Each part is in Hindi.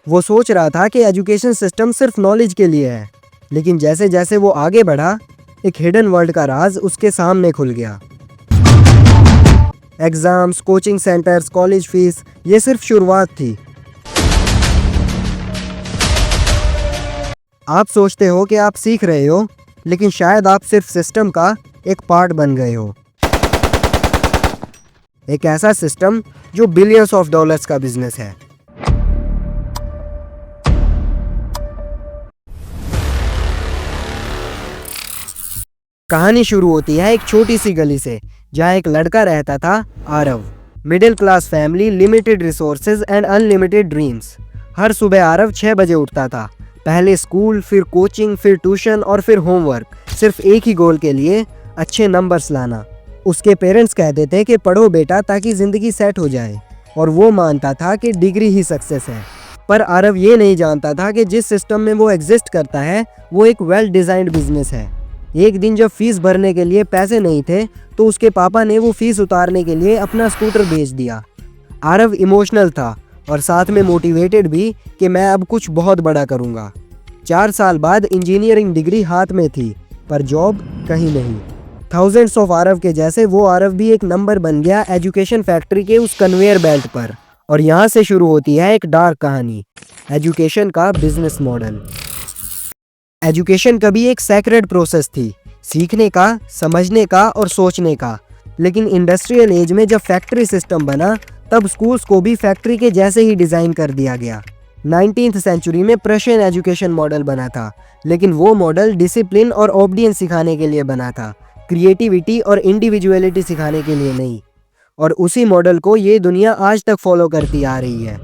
वो सोच रहा था कि एजुकेशन सिस्टम सिर्फ नॉलेज के लिए है, लेकिन जैसे जैसे वो आगे बढ़ा, एक हिडन वर्ल्ड का राज उसके सामने खुल गया। Exams, coaching centres, college fees, ये सिर्फ शुरुआत थी। आप सोचते हो कि आप सीख रहे हो, लेकिन शायद आप सिर्फ सिस्टम का एक पार्ट बन गए हो। एक ऐसा सिस्टम जो बिलियंस ऑफ डॉलर्स का बिजनेस है। कहानी शुरू होती है एक छोटी सी गली से, जहां एक लड़का रहता था, Aarav. Middle class family, limited resources and unlimited dreams. हर सुबह आरव 6 बजे उठता था। पहले स्कूल, फिर कोचिंग, फिर ट्यूशन और फिर होमवर्क, सिर्फ एक ही गोल के लिए, अच्छे नंबर्स लाना। उसके पेरेंट्स कहते थे कि पढ़ो बेटा ताकि ज़िंदगी सेट हो जाए, और वो मानता था कि डिग्री ही सक्सेस है। पर आरव ये नहीं जानता था कि जिस सिस्टम में वो एग्जिस्ट करता है वो एक वेल डिज़ाइंड बिजनेस है। एक दिन जब फीस भरने के लिए पैसे नहीं थे, तो उसके पापा ने वो फीस उतारने के लिए अपना स्कूटर बेच दिया। आरव इमोशनल था और साथ में मोटिवेटेड भी कि मैं अब कुछ बहुत बड़ा करूँगा। 4 साल बाद इंजीनियरिंग डिग्री हाथ में थी, पर जॉब कहीं नहीं। थाउजेंड्स ऑफ आरव के जैसे वो आरव भी एक नंबर बन गया एजुकेशन फैक्ट्री के उस कन्वेयर बेल्ट पर। और यहाँ से शुरू होती है एक डार्क कहानी, एजुकेशन का बिजनेस मॉडल। एजुकेशन कभी एक सैक्रेड प्रोसेस थी, सीखने का, समझने का और सोचने का। लेकिन इंडस्ट्रियल एज में जब फैक्ट्री सिस्टम बना, तब स्कूल्स को भी फैक्ट्री के जैसे ही डिज़ाइन कर दिया गया। 19th सेंचुरी में प्रशियन एजुकेशन मॉडल बना था, लेकिन वो मॉडल डिसिप्लिन और ऑबीडियंस सिखाने के लिए बना था, क्रिएटिविटी और इंडिविजुअलिटी सिखाने के लिए नहीं। और उसी मॉडल को ये दुनिया आज तक फॉलो करती आ रही है।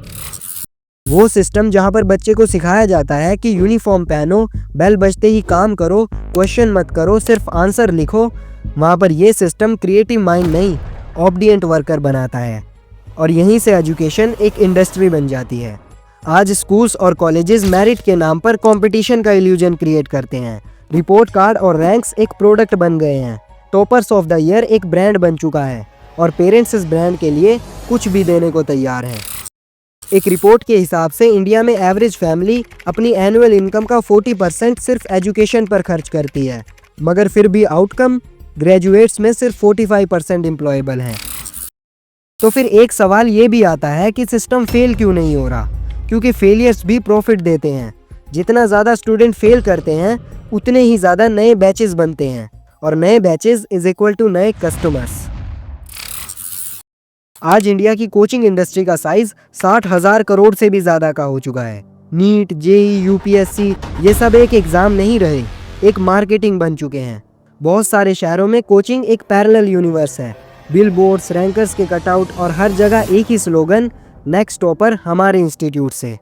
वो सिस्टम जहाँ पर बच्चे को सिखाया जाता है कि यूनिफॉर्म पहनो, बेल बजते ही काम करो, क्वेश्चन मत करो, सिर्फ आंसर लिखो, वहाँ पर ये सिस्टम क्रिएटिव माइंड नहीं, ऑबीडियंट वर्कर बनाता है। और यहीं से एजुकेशन एक इंडस्ट्री बन जाती है। आज स्कूल्स और कॉलेजेस मेरिट के नाम पर कंपटीशन का इल्यूजन क्रिएट करते हैं। रिपोर्ट कार्ड और रैंक्स एक प्रोडक्ट बन गए हैं। टॉपर्स ऑफ द ईयर एक ब्रांड बन चुका है, और पेरेंट्स इस ब्रांड के लिए कुछ भी देने को तैयार हैं। एक रिपोर्ट के हिसाब से इंडिया में एवरेज फैमिली अपनी एनुअल इनकम का 40% सिर्फ एजुकेशन पर खर्च करती है, मगर फिर भी आउटकम ग्रेजुएट्स में सिर्फ 45% एम्प्लॉयबल हैं। तो फिर एक सवाल ये भी आता है कि सिस्टम फेल क्यों नहीं हो रहा? क्योंकि फेलियर्स भी प्रॉफिट देते हैं। जितना ज़्यादा स्टूडेंट फेल करते हैं, उतने ही ज़्यादा नए बैचेस बनते हैं, और नए बैचेस इज इक्वल टू नए कस्टमर्स। आज इंडिया की कोचिंग इंडस्ट्री का साइज 60,000 करोड़ से भी ज़्यादा का हो चुका है। नीट, जेई, यूपीएससी, ये सब एक एग्ज़ाम नहीं रहे, एक मार्केटिंग बन चुके हैं। बहुत सारे शहरों में कोचिंग एक पैरेलल यूनिवर्स है। बिलबोर्ड्स, रैंकर्स के कटआउट और हर जगह एक ही स्लोगन, नेक्स्ट टॉपर हमारे इंस्टीट्यूट से।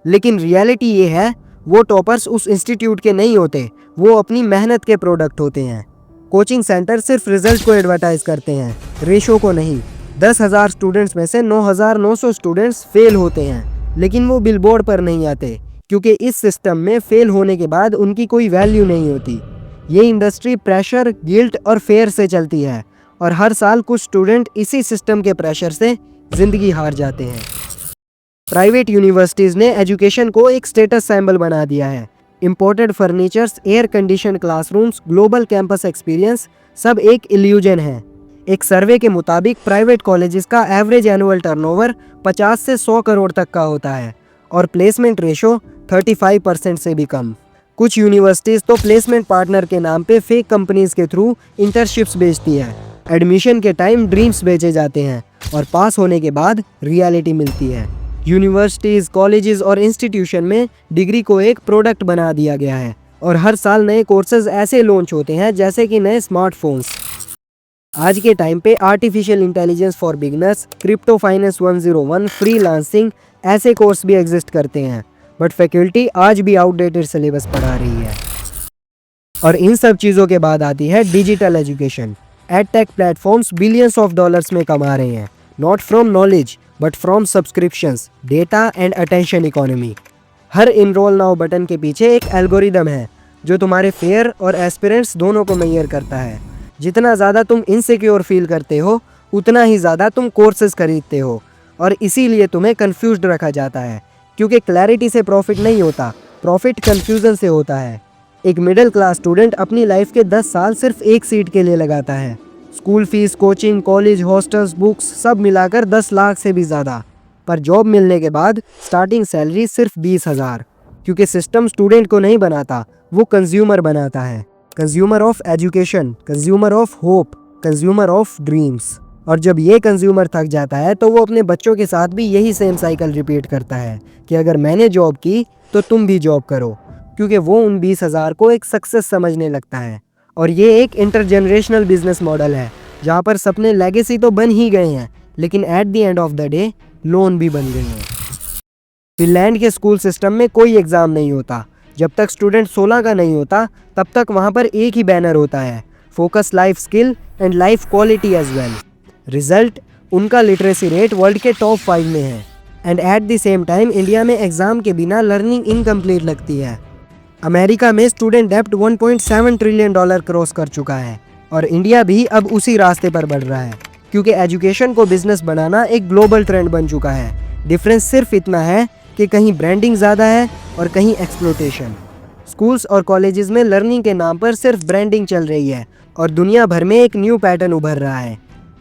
लेकिन रियलिटी ये है, वो टॉपर्स उस इंस्टीट्यूट के नहीं होते, वो अपनी मेहनत के प्रोडक्ट होते हैं। कोचिंग सेंटर सिर्फ रिजल्ट को एडवर्टाइज करते हैं, रेशो को नहीं। 10,000 स्टूडेंट्स में से 9,900 स्टूडेंट्स फेल होते हैं, लेकिन वो बिलबोर्ड पर नहीं आते, क्योंकि इस सिस्टम में फेल होने के बाद उनकी कोई वैल्यू नहीं होती। ये इंडस्ट्री प्रेशर, गिल्ट और फेयर से चलती है, और हर साल कुछ स्टूडेंट इसी सिस्टम के प्रेशर से ज़िंदगी हार जाते हैं। प्राइवेट यूनिवर्सिटीज़ ने एजुकेशन को एक स्टेटस सिंबल बना दिया है। Imported furnitures, air condition classrooms, global campus experience, सब एक इल्यूजन है। एक सर्वे के मुताबिक प्राइवेट कॉलेजेस का एवरेज एनुअल टर्नओवर 50 से 100 करोड़ तक का होता है, और प्लेसमेंट रेशो 35% से भी कम। कुछ यूनिवर्सिटीज़ तो प्लेसमेंट पार्टनर के नाम पे फेक कंपनीज के थ्रू इंटर्नशिप्स बेचती है। एडमिशन के टाइम ड्रीम्स बेचे जाते हैं, और पास होने के बाद रियलिटी मिलती है। यूनिवर्सिटीज़, कॉलेजेस और इंस्टीट्यूशन में डिग्री को एक प्रोडक्ट बना दिया गया है, और हर साल नए कोर्सेज ऐसे लॉन्च होते हैं जैसे कि नए स्मार्टफोन्स। आज के टाइम पे artificial intelligence for beginners, crypto finance 101, freelancing, ऐसे कोर्स भी एग्जिस्ट करते हैं, बट फैकल्टी आज भी आउटडेटेड सिलेबस पढ़ा रही है। और इन सब चीज़ों के बाद आती है digital education. Edtech platforms billions of dollars में कमा रहे हैं, not from knowledge but from subscriptions, data and attention economy. हर इनरोल नाउ बटन के पीछे एक एल्गोरिदम है जो तुम्हारे फेयर और एस्पिरेंट्स दोनों को मेजर करता है। जितना ज़्यादा तुम इनसिक्योर फील करते हो, उतना ही ज़्यादा तुम कोर्सेज खरीदते हो, और इसीलिए तुम्हें कंफ्यूज्ड रखा जाता है क्योंकि क्लैरिटी से प्रॉफिट नहीं होता, प्रॉफिट कंफ्यूजन से होता है। एक मिडिल क्लास स्टूडेंट अपनी लाइफ के 10 साल सिर्फ एक सीट के लिए लगाता है। School fees, coaching, college, hostels, books सब मिलाकर 10 लाख से भी ज़्यादा। पर जॉब मिलने के बाद स्टार्टिंग सैलरी सिर्फ 20,000। क्योंकि सिस्टम स्टूडेंट को नहीं बनाता, वो कंज्यूमर बनाता है। Consumer of education, consumer of hope, consumer of dreams. और जब ये कंज्यूमर थक जाता है तो वो अपने बच्चों के साथ भी यही सेम साइकिल रिपीट करता है कि अगर मैंने जॉब की तो तुम भी जॉब करो, क्योंकि वो उन 20,000 को एक सक्सेस समझने लगता है। और ये एक इंटरजेनरेशनल बिजनेस मॉडल है जहाँ पर सपने लेगेसी तो बन ही गए हैं, लेकिन at the end of the day loan भी बन गए हैं। फिनलैंड के स्कूल सिस्टम में कोई एग्ज़ाम नहीं होता। जब तक स्टूडेंट 16 का नहीं होता तब तक वहाँ पर एक ही बैनर होता है, focus life skill and life quality as well. Result, उनका लिटरेसी रेट वर्ल्ड के टॉप 5 में है। And at the same time India में एग्ज़ाम के बिना लर्निंग इनकम्प्लीट लगती है। अमेरिका में स्टूडेंट डेप्ट $1.7 ट्रिलियन क्रॉस कर चुका है और इंडिया भी अब उसी रास्ते पर बढ़ रहा है, क्योंकि एजुकेशन को बिजनेस बनाना एक ग्लोबल ट्रेंड बन चुका है। डिफरेंस सिर्फ इतना है कि कहीं ब्रांडिंग ज़्यादा है और कहीं एक्सप्लोटेशन। स्कूल्स और कॉलेजेस में लर्निंग के नाम पर सिर्फ ब्रांडिंग चल रही है और दुनिया भर में एक न्यू पैटर्न उभर रहा है।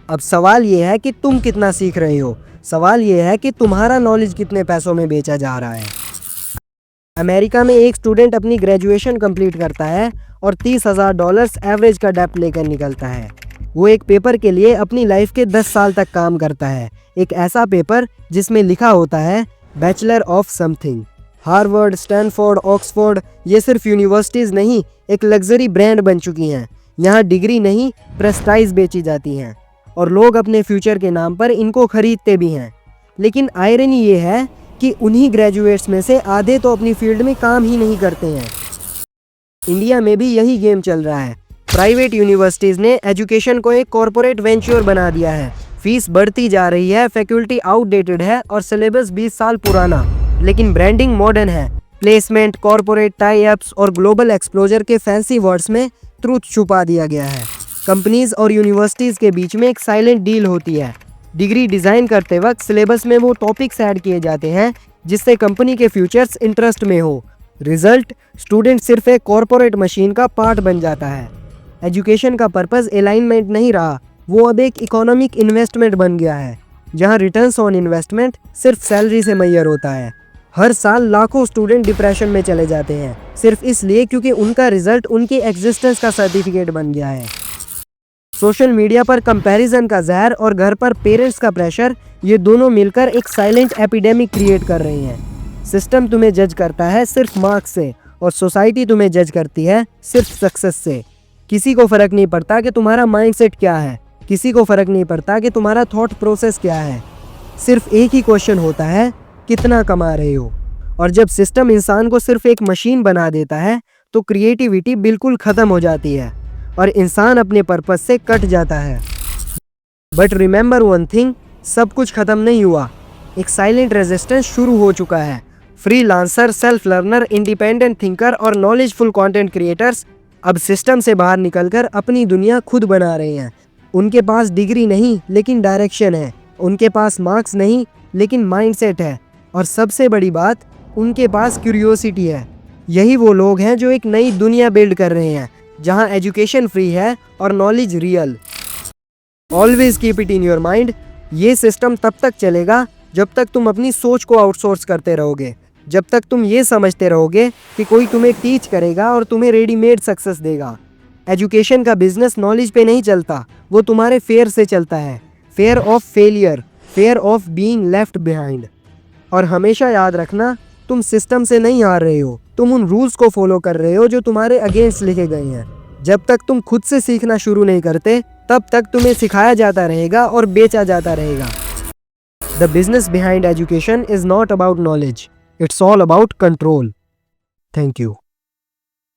अब सवाल ये है कि तुम कितना सीख रहे हो, सवाल ये है कि तुम्हारा नॉलेज कितने पैसों में बेचा जा रहा है। अमेरिका में एक स्टूडेंट अपनी ग्रेजुएशन कंप्लीट करता है और $30,000 एवरेज का डेप्ट लेकर निकलता है। वो एक पेपर के लिए अपनी लाइफ के 10 साल तक काम करता है, एक ऐसा पेपर जिसमें लिखा होता है bachelor of something. Harvard, Stanford, Oxford, ये सिर्फ यूनिवर्सिटीज़ नहीं, एक लग्जरी ब्रांड बन चुकी हैं। यहाँ डिग्री नहीं, प्रेस्टाइज बेची जाती हैं और लोग अपने फ्यूचर के नाम पर इनको खरीदते भी हैं। लेकिन आयरनी ये है कि उन्हीं ग्रेजुएट्स में से आधे तो अपनी फील्ड में काम ही नहीं करते हैं। इंडिया में भी यही गेम चल रहा है। प्राइवेट यूनिवर्सिटीज़ ने एजुकेशन को एक कॉरपोरेट वेंचर बना दिया है। फीस बढ़ती जा रही है, फैकल्टी आउटडेटेड है और सिलेबस 20 साल पुराना, लेकिन ब्रांडिंग मॉडर्न है। प्लेसमेंट, कॉरपोरेट टाई अप्स और ग्लोबल एक्सप्लोजर के फैंसी वर्ड्स में ट्रूथ छुपा दिया गया है। कंपनीज और यूनिवर्सिटीज़ के बीच में एक साइलेंट डील होती है। डिग्री डिज़ाइन करते वक्त सिलेबस में वो टॉपिक्स ऐड किए जाते हैं जिससे कंपनी के फ्यूचर्स इंटरेस्ट में हो। रिजल्ट, स्टूडेंट सिर्फ एक कॉरपोरेट मशीन का पार्ट बन जाता है। एजुकेशन का पर्पस अलाइनमेंट नहीं रहा, वो अब एक इकोनॉमिक इन्वेस्टमेंट बन गया है, जहां रिटर्न्स ऑन इन्वेस्टमेंट सिर्फ सैलरी से मैयर होता है। हर साल लाखों स्टूडेंट डिप्रेशन में चले जाते हैं, सिर्फ इसलिए क्योंकि उनका रिजल्ट उनकी एग्जिस्टेंस का सर्टिफिकेट बन गया है। सोशल मीडिया पर कंपैरिजन का जहर और घर पर पेरेंट्स का प्रेशर, ये दोनों मिलकर एक साइलेंट एपिडेमिक क्रिएट कर रही हैं। सिस्टम तुम्हें जज करता है सिर्फ मार्क्स से और सोसाइटी तुम्हें जज करती है सिर्फ सक्सेस से। किसी को फ़र्क नहीं पड़ता कि तुम्हारा माइंडसेट क्या है, किसी को फ़र्क नहीं पड़ता कि तुम्हारा थॉट प्रोसेस क्या है। सिर्फ एक ही क्वेश्चन होता है, कितना कमा रहे हो। और जब सिस्टम इंसान को सिर्फ एक मशीन बना देता है तो क्रिएटिविटी बिल्कुल ख़त्म हो जाती है और इंसान अपने पर्पस से कट जाता है। बट रिमेंबर वन थिंग, सब कुछ ख़त्म नहीं हुआ। एक साइलेंट रेजिस्टेंस शुरू हो चुका है। Freelancer, self learner, independent thinker और नॉलेजफुल कंटेंट क्रिएटर्स अब सिस्टम से बाहर निकलकर अपनी दुनिया खुद बना रहे हैं। उनके पास डिग्री नहीं लेकिन डायरेक्शन है, उनके पास मार्क्स नहीं लेकिन माइंडसेट है, और सबसे बड़ी बात, उनके पास क्यूरियोसिटी है। यही वो लोग हैं जो एक नई दुनिया बिल्ड कर रहे हैं जहां एजुकेशन फ्री है और knowledge real. Always keep it in your mind, ये सिस्टम तब तक चलेगा जब तक तुम अपनी सोच को आउटसोर्स करते रहोगे, जब तक तुम ये समझते रहोगे कि कोई तुम्हें टीच करेगा और तुम्हें रेडीमेड सक्सेस देगा। एजुकेशन का बिजनेस नॉलेज पे नहीं चलता, वो तुम्हारे फेयर से चलता है। Fair of failure, fair of being left behind. और हमेशा याद रखना, तुम सिस्टम से नहीं हार रहे हो, तुम उन रूल्स को फॉलो कर रहे हो जो तुम्हारे अगेंस्ट लिखे गए हैं। जब तक तुम खुद से सीखना शुरू नहीं करते तब तक तुम्हें सिखाया जाता रहेगा और बेचा जाता रहेगा। The business behind education is not about knowledge, it's all about control. Thank you.